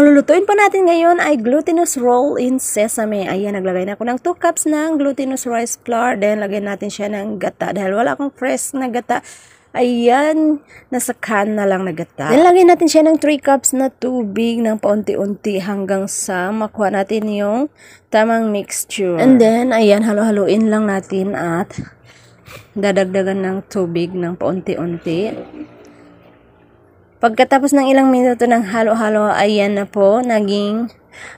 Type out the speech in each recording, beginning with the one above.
Ang lulutuin po natin ngayon ay glutinous roll in sesame. Ayan, naglagay na ako ng 2 cups ng glutinous rice flour. Then, lagyan natin siya ng gata. Dahil wala akong fresh na gata. Ayan, nasa can na lang na gata. Then, lagyan natin siya ng 3 cups na tubig ng paunti-unti hanggang sa makuha natin yung tamang mixture. And then, ayan, halo-haluin lang natin at dadagdagan ng tubig ng paunti-unti. Pagkatapos ng ilang minuto ng halo-halo, ayan na po, naging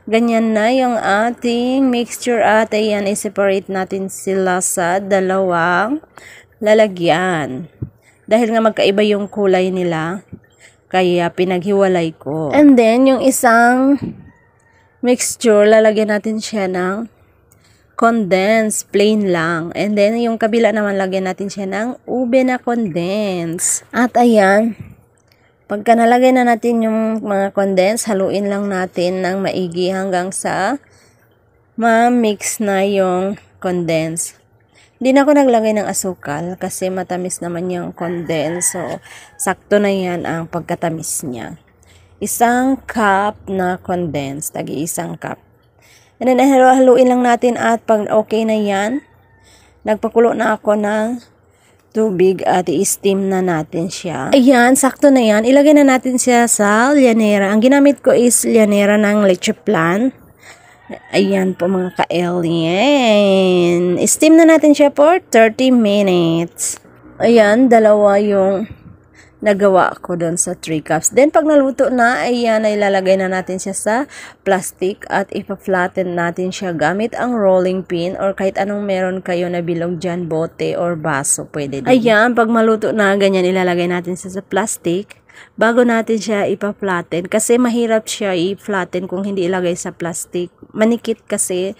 ganyan na yung ating mixture at ayan, i-separate natin sila sa dalawang lalagyan. Dahil nga magkaiba yung kulay nila, kaya pinaghiwalay ko. And then, yung isang mixture, lalagyan natin siya ng condensed, plain lang. And then, yung kabila naman, lagyan natin siya ng ube na condensed. At ayan, pagka nalagay na natin yung mga condensed, haluin lang natin ng maigi hanggang sa ma-mix na yung condensed. Hindi na ako naglagay ng asukal kasi matamis naman yung condensed. So, sakto na yan ang pagkatamis niya. 1 cup na condensed, tagi-1 cup. And then, haluin lang natin at pag okay na yan, nagpakulo na ako ng tubig at i-steam na natin siya. Ayan, sakto na yan. Ilagay na natin siya sa llanera. Ang ginamit ko is llanera ng leche plan. Ayan po mga ka-alien. I-steam na natin siya for 30 minutes. Ayan, dalawa yung nagawa ko doon sa 3 cups. Then, pag naluto na, ayan, ay ilalagay na natin siya sa plastic at ipa-flatten natin siya gamit ang rolling pin or kahit anong meron kayo na bilog dyan, bote or baso, pwede din. Ayan, pag maluto na, ganyan, ilalagay natin siya sa plastic bago natin siya ipa-flatten kasi mahirap siya i-flatten kung hindi ilagay sa plastic. Manikit kasi,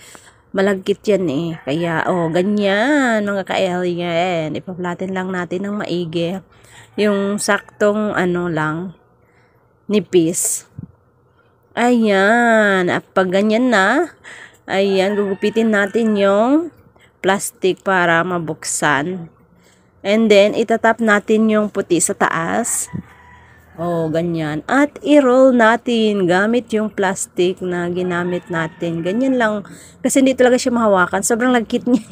malagkit yan eh. Kaya, ganyan, mga ka-alien. Ipa-flatten lang natin ng maigi. Yung saktong lang, nipis. Ayan. At pag ganyan na, ayan, gugupitin natin yung plastic para mabuksan. And then, itatap natin yung puti sa taas. Ganyan. At i-roll natin gamit yung plastic na ginamit natin. Ganyan lang. Kasi hindi talaga siya mahawakan. Sobrang lagkit niya.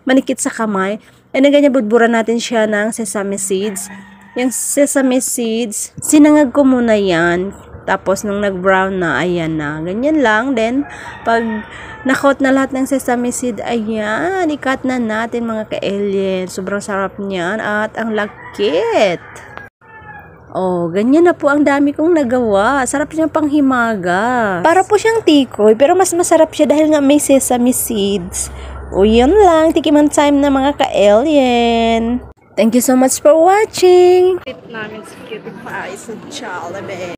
Manikit sa kamay. And then, ganyan, budburan natin siya ng sesame seeds. Yung sesame seeds, sinangag ko muna yan. Tapos, nung nag-brown na, ayan na. Ganyan lang. Then, pag nakot na lahat ng sesame seed, ayan, ikat na natin mga ka-alien. Sobrang sarap niyan at ang lagkit. Ganyan na po ang dami kong nagawa. Sarap siyang panghimaga. Para po siyang tikoy, pero mas masarap siya dahil nga may sesame seeds. Yun lang. Tikiman time na mga ka-alien. Thank you so much for watching. Namin sa cute pa isa Jollibee.